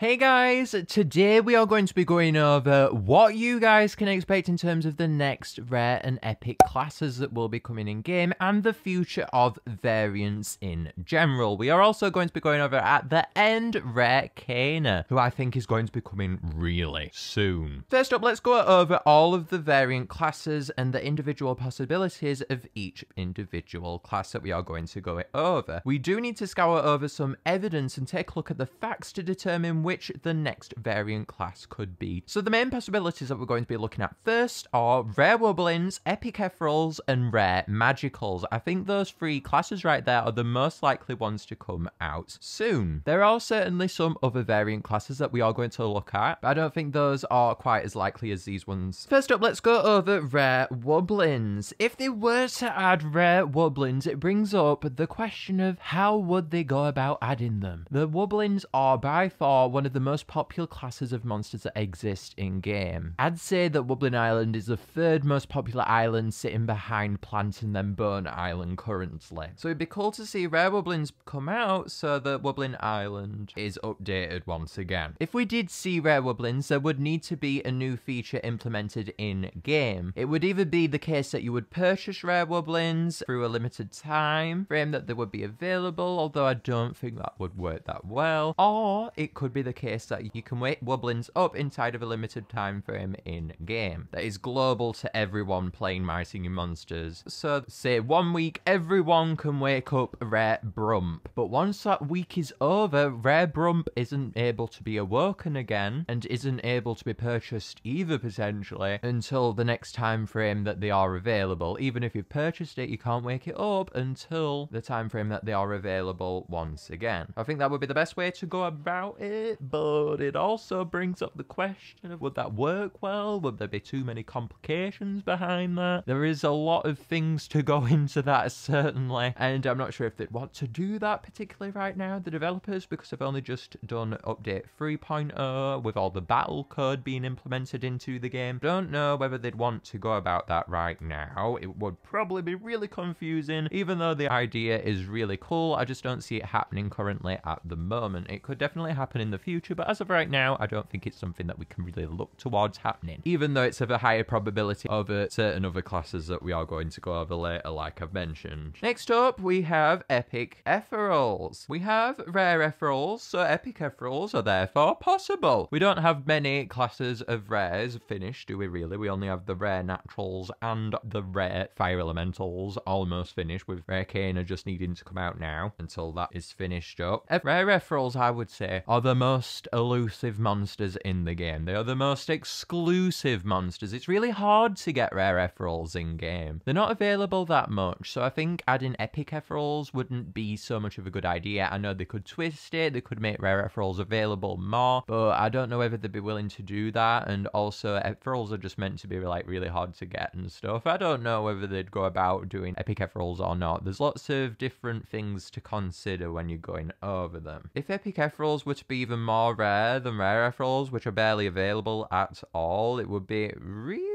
Hey guys, today we are going to be going over what you guys can expect in terms of the next rare and epic classes that will be coming in game and the future of variants in general. We are also going to be going over at the end Rare Kayna, who I think is going to be coming really soon. First up, let's go over all of the variant classes and the individual possibilities of each individual class that we are going to go over. We do need to scour over some evidence and take a look at the facts to determine which the next variant class could be. So the main possibilities that we're going to be looking at first are rare wobblins, epic ethereals, and rare magicals. I think those three classes right there are the most likely ones to come out soon. There are certainly some other variant classes that we are going to look at, but I don't think those are quite as likely as these ones. First up, let's go over rare wobblins. If they were to add rare wobblins, it brings up the question of how would they go about adding them. The wobblins are by far one of the most popular classes of monsters that exist in game. I'd say that Woblin Island is the third most popular island, sitting behind Plant and then Bone Island currently. So it'd be cool to see rare wobblins come out so that Woblin Island is updated once again. If we did see rare wobblins, there would need to be a new feature implemented in game. It would either be the case that you would purchase rare wobblins through a limited time frame that they would be available, although I don't think that would work that well, or it could be the case that you can wake wobblins up inside of a limited time frame in game that is global to everyone playing My Singing Monsters. So say 1 week everyone can wake up rare Brump, but once that week is over, rare Brump isn't able to be awoken again and isn't able to be purchased either potentially until the next time frame that they are available. Even if you've purchased it, you can't wake it up until the time frame that they are available once again. I think that would be the best way to go about it, but it also brings up the question of would that work well? Would there be too many complications behind that? There is a lot of things to go into that certainly, and I'm not sure if they'd want to do that particularly right now, the developers, because they've only just done update 3.0 with all the battle code being implemented into the game. Don't know whether they'd want to go about that right now. It would probably be really confusing, even though the idea is really cool. I just don't see it happening currently at the moment. It could definitely happen in the future, but as of right now, I don't think it's something that we can really look towards happening, even though it's of a higher probability over certain other classes that we are going to go over later, like I've mentioned. Next up, we have epic ethereals. We have rare ethereals, so epic ethereals are therefore possible. We don't have many classes of rares finished, do we really? We only have the rare naturals and the rare fire elementals almost finished, with Rare Kayna just needing to come out now until that is finished up. Rare ethereals, I would say, are the most elusive monsters in the game. They are the most exclusive monsters. It's really hard to get rare ethereals in game. They're not available that much, so I think adding epic ethereals wouldn't be so much of a good idea. I know they could twist it, they could make rare ethereals available more, but I don't know whether they'd be willing to do that, and also ethereals are just meant to be like really hard to get and stuff. I don't know whether they'd go about doing epic ethereals or not. There's lots of different things to consider when you're going over them. If epic ethereals were to be even more rare than rare ethereals, which are barely available at all, it would be really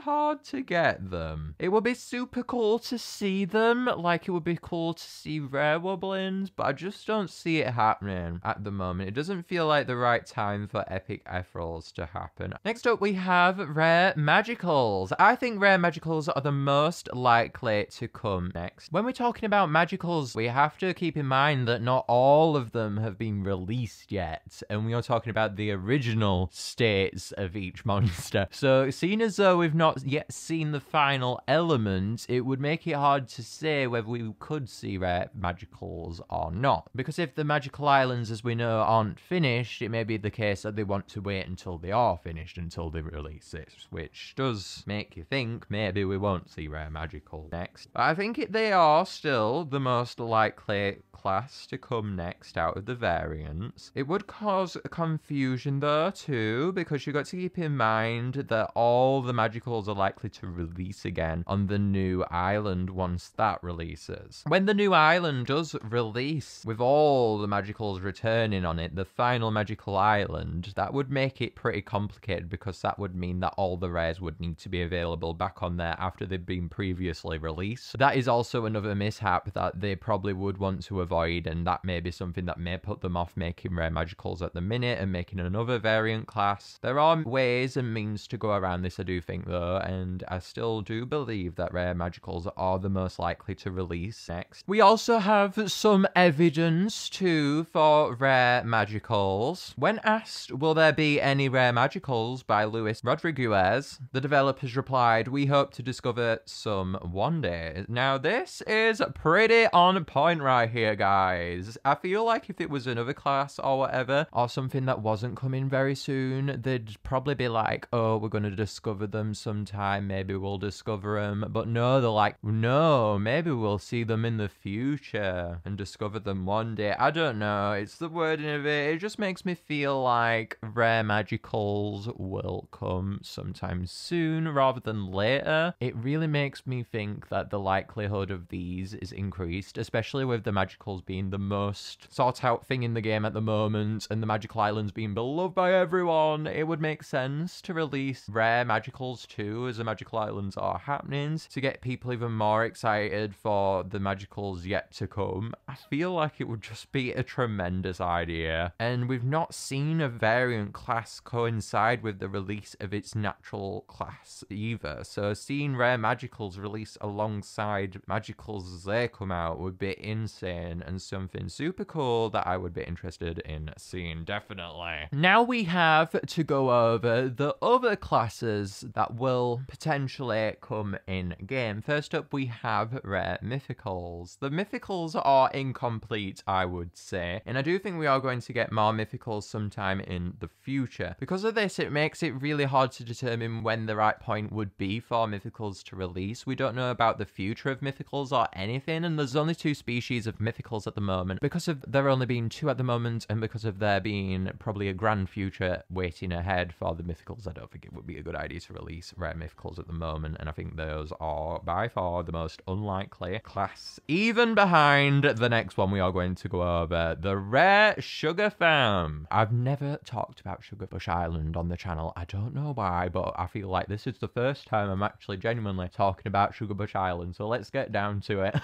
hard to get them. It would be super cool to see them, like it would be cool to see rare wobblins, but I just don't see it happening at the moment. It doesn't feel like the right time for epic ethereals to happen. Next up, we have rare magicals. I think rare magicals are the most likely to come next. When we're talking about magicals, we have to keep in mind that not all of them have been released yet, and we are talking about the original states of each monster. So seeing as though we've not yet seen the final element, it would make it hard to say whether we could see rare magicals or not. Because if the magical islands, as we know, aren't finished, it may be the case that they want to wait until they are finished until they release it, which does make you think maybe we won't see rare magical next. But I think they are still the most likely class to come next out of the variants. It would cause confusion though too, because you got to keep in mind that all the magicals magicals are likely to release again on the new island once that releases. When the new island does release, with all the magicals returning on it, the final magical island, that would make it pretty complicated, because that would mean that all the rares would need to be available back on there after they've been previously released. That is also another mishap that they probably would want to avoid, and that may be something that may put them off making rare magicals at the minute and making another variant class. There are ways and means to go around this, I do think, though, and I still do believe that rare magicals are the most likely to release next. We also have some evidence too for rare magicals. When asked, will there be any rare magicals by Luis Rodriguez, the developers replied, we hope to discover some one day. Now this is pretty on point right here, guys. I feel like if it was another class or whatever, or something that wasn't coming very soon, they'd probably be like, oh, we're going to discover them sometime, maybe we'll discover them. But no, they're like, no, maybe we'll see them in the future and discover them one day. I don't know, it's the wording of it. It just makes me feel like rare magicals will come sometime soon rather than later. It really makes me think that the likelihood of these is increased, especially with the magicals being the most sought out thing in the game at the moment and the magical islands being beloved by everyone. It would make sense to release rare magicals too as the magical islands are happening, to get people even more excited for the magicals yet to come. I feel like it would just be a tremendous idea, and we've not seen a variant class coincide with the release of its natural class either, so seeing rare magicals release alongside magicals as they come out would be insane and something super cool that I would be interested in seeing, definitely. Now we have to go over the other classes that will potentially come in game. First up, we have rare mythicals. The mythicals are incomplete, I would say, and I do think we are going to get more mythicals sometime in the future. Because of this, it makes it really hard to determine when the right point would be for mythicals to release. We don't know about the future of mythicals or anything, and there's only 2 species of mythicals at the moment. Because of there only being 2 at the moment, and because of there being probably a grand future waiting ahead for the mythicals, I don't think it would be a good idea to release rare mythicals at the moment, and I think those are by far the most unlikely class, even behind the next one we are going to go over, the rare sugar farm. I've never talked about SHUGABUSH Island on the channel. I don't know why, but I feel like this is the first time I'm actually genuinely talking about SHUGABUSH Island, so let's get down to it.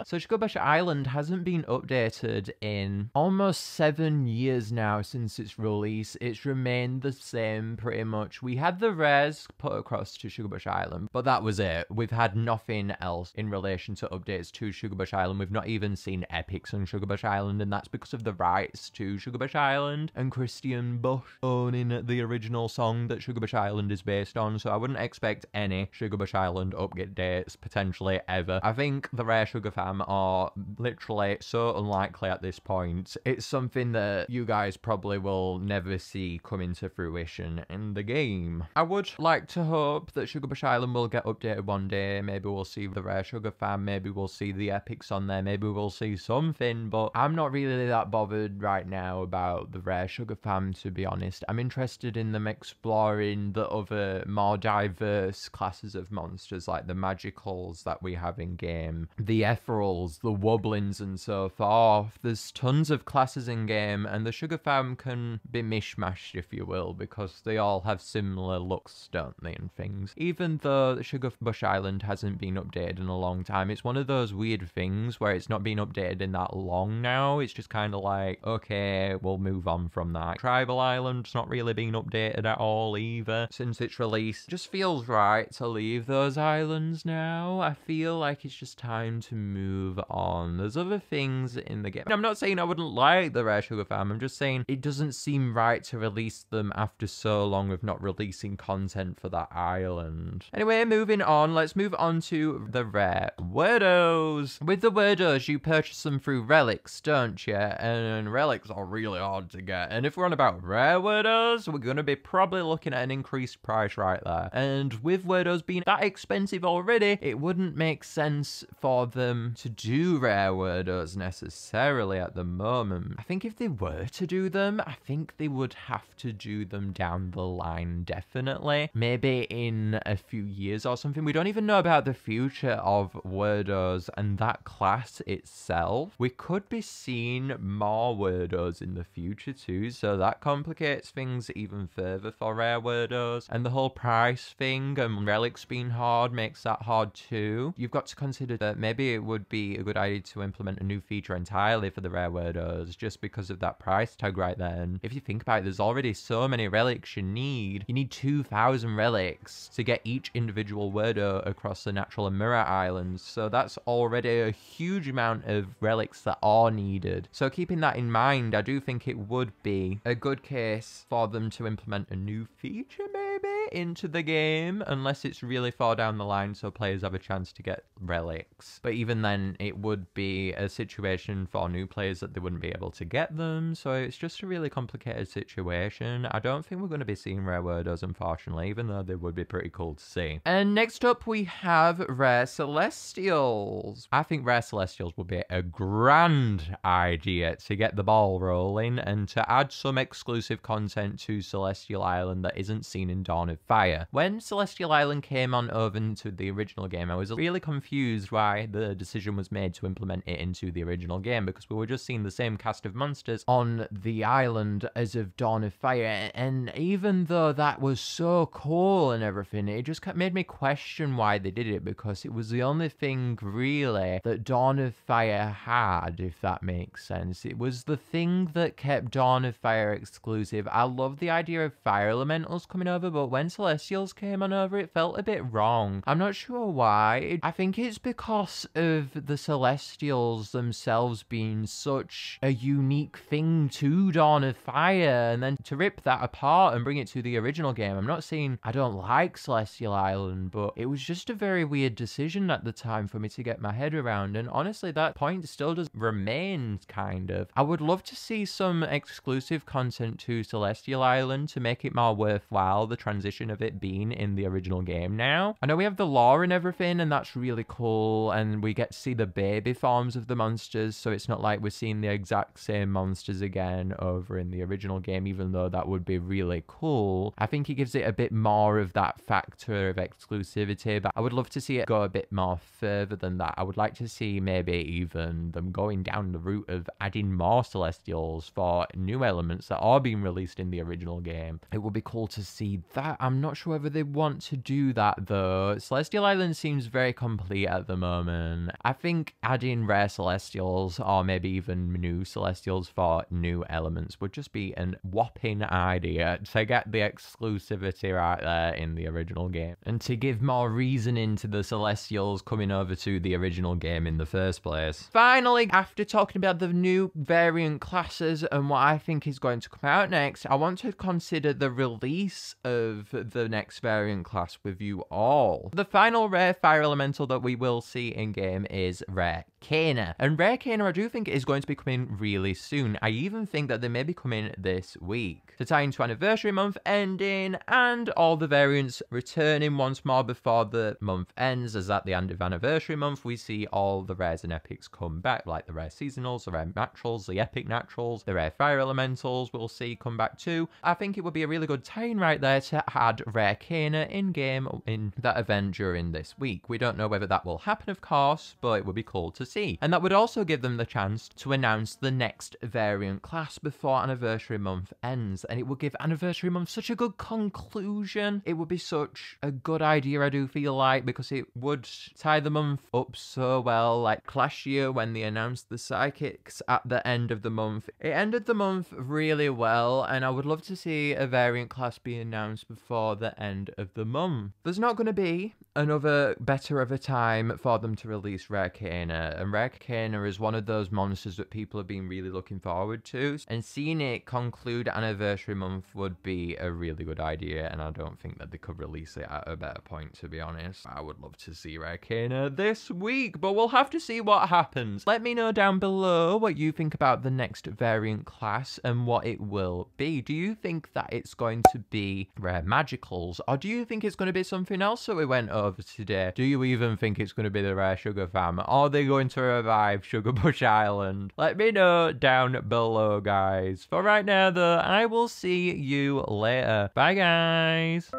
So SHUGABUSH Island hasn't been updated in almost 7 years now since its release. It's remained the same pretty much. We had the rares put across to SHUGABUSH Island, but that was it. We've had nothing else in relation to updates to SHUGABUSH Island. We've not even seen epics on SHUGABUSH Island, and that's because of the rights to SHUGABUSH Island and Christian Bush owning the original song that SHUGABUSH Island is based on, so I wouldn't expect any SHUGABUSH Island updates potentially ever. I think the rare sugar farm are literally so unlikely at this point. It's something that you guys probably will never see come into fruition in the game. I would like to hope that SHUGABUSH Island will get updated one day. Maybe we'll see the rare sugar farm, maybe we'll see the epics on there, maybe we'll see something, but I'm not really that bothered right now about the rare sugar farm, to be honest. I'm interested in them exploring the other more diverse classes of monsters, like the magicals that we have in game, the ethereals, the wobblins and so forth. There's tons of classes in game, and the sugar farm can be mishmashed, if you will, because they all have similar looks, don't they, and things. Even though the SHUGABUSH Island hasn't been updated in a long time, it's one of those weird things where it's not been updated in that long now. It's just kind of like, okay, we'll move on from that. Tribal Island's not really been updated at all either since its release. It just feels right to leave those islands now. I feel like it's just time to move on. There's other things in the game. I'm not saying I wouldn't like the rare sugar farm, I'm just saying it doesn't seem right to release them after so long of not releasing content for that island. Anyway, moving on, let's move on to the rare Wordos. With the Wordos, you purchase them through relics, don't you? And relics are really hard to get. And if we're on about rare Wordos, we're going to be probably looking at an increased price right there. And with Wordos being that expensive already, it wouldn't make sense for them to do rare Wordos necessarily at the moment. I think if they were to do them, I think they would have to do them down the line, definitely. Maybe in a few years or something. We don't even know about the future of Wordos and that class itself. We could be seeing more Wordos in the future too, so that complicates things even further for Rare Wordos. And the whole price thing and relics being hard makes that hard too. You've got to consider that maybe it would be a good idea to implement a new feature entirely for the Rare Wordos just because of that price tag right then. If you think about it, there's already so many relics you need. You need 2,000 relics to get each individual Wordo across the Natural and Mirror Islands, so that's already a huge amount of relics that are needed. So keeping that in mind, I do think it would be a good case for them to implement a new feature maybe into the game, unless it's really far down the line so players have a chance to get relics. But even then, it would be a situation for new players that they wouldn't be able to get them, so it's just a really complicated situation. I don't think we're going to be seeing Rare Wordos, unfortunately, even though they would be pretty cool to see. And next up, we have Rare Celestials. I think Rare Celestials would be a grand idea to get the ball rolling and to add some exclusive content to Celestial Island that isn't seen in Dawn of Fire. When Celestial Island came on over into the original game, I was really confused why the decision was made to implement it into the original game, because we were just seeing the same cast of monsters on the island as of Dawn of Fire, and even though that was so cool and everything, it just made me question why they did it, because it was the only thing really that Dawn of Fire had, if that makes sense. It was the thing that kept Dawn of Fire exclusive. I love the idea of fire elementals coming over, but when Celestials came on over, it felt a bit wrong. I'm not sure why. I think it's because of the Celestials themselves being such a unique thing to Dawn of Fire, and then to rip that apart and bring it to the original game. I'm not saying I don't like Celestial Island, but it was just a very weird decision at the time for me to get my head around, and honestly that point still does remain, kind of. I would love to see some exclusive content to Celestial Island to make it more worthwhile, the transition of it being in the original game now. I know we have the lore and everything, and that's really cool, and we get to see the baby forms of the monsters, so it's not like we're seeing the exact same monsters again over in the original game, even though that would be really cool. I think it gives it a bit more of that factor of exclusivity, but I would love to see it go a bit more further than that. I would like to see maybe even them going down the route of adding more Celestials for new elements that are being released in the original game. It would be cool to see that. I'm not sure whether they want to do that though. Celestial Island seems very complete at the moment. I think adding Rare Celestials or maybe even new Celestials for new elements would just be a whopping idea to get the exclusivity right there in the original game, and to give more reasoning to the Celestials coming over to the original game in the first place. Finally, after talking about the new variant classes and what I think is going to come out next, I want to consider the release of the next variant class with you all. The final rare fire elemental that we will see in game is Rare Kayna. And Rare Kayna I do think is going to be coming really soon. I even think that they may be coming this week to tie into Anniversary Month ending and all the variants returning once more before the month ends, as at the end of Anniversary Month we see all the rares and epics come back, like the rare seasonals, the rare naturals, the epic naturals, the rare fire elementals we'll see come back too. I think it would be a really good tie-in right there to add Rare Kayna in game in that event during this week. We don't know whether that will happen, of course, but it would be cool to see. And that would also give them the chance to announce the next variant class before Anniversary Month ends, and it would give Anniversary Month such a good conclusion. It would be such a good idea, I do feel like, because it would tie the month up so well. Like last year when they announced the psychics at the end of the month, it ended the month really well, and I would love to see a variant class be announced before the end of the month. There's not going to be another better of a time for them to release Rare Kayna, and Rare Kayna is one of those monsters that people have been really looking forward to, and seeing it conclude Anniversary Month would be a really good idea, and I don't think that they could release it at a better point, to be honest. I would love to see Rare Kayna this week, but we'll have to see what happens. Let me know down below what you think about the next variant class and what it will be. Do you think that it's going to be Rare Magicals, or do you think it's going to be something else that we went over today? Do you even think it's going to be the Rare Sugar Fam? Are they going to revive Sugarbush Island? Let me know down below, guys. For right now, though, I will see you later. Bye, guys.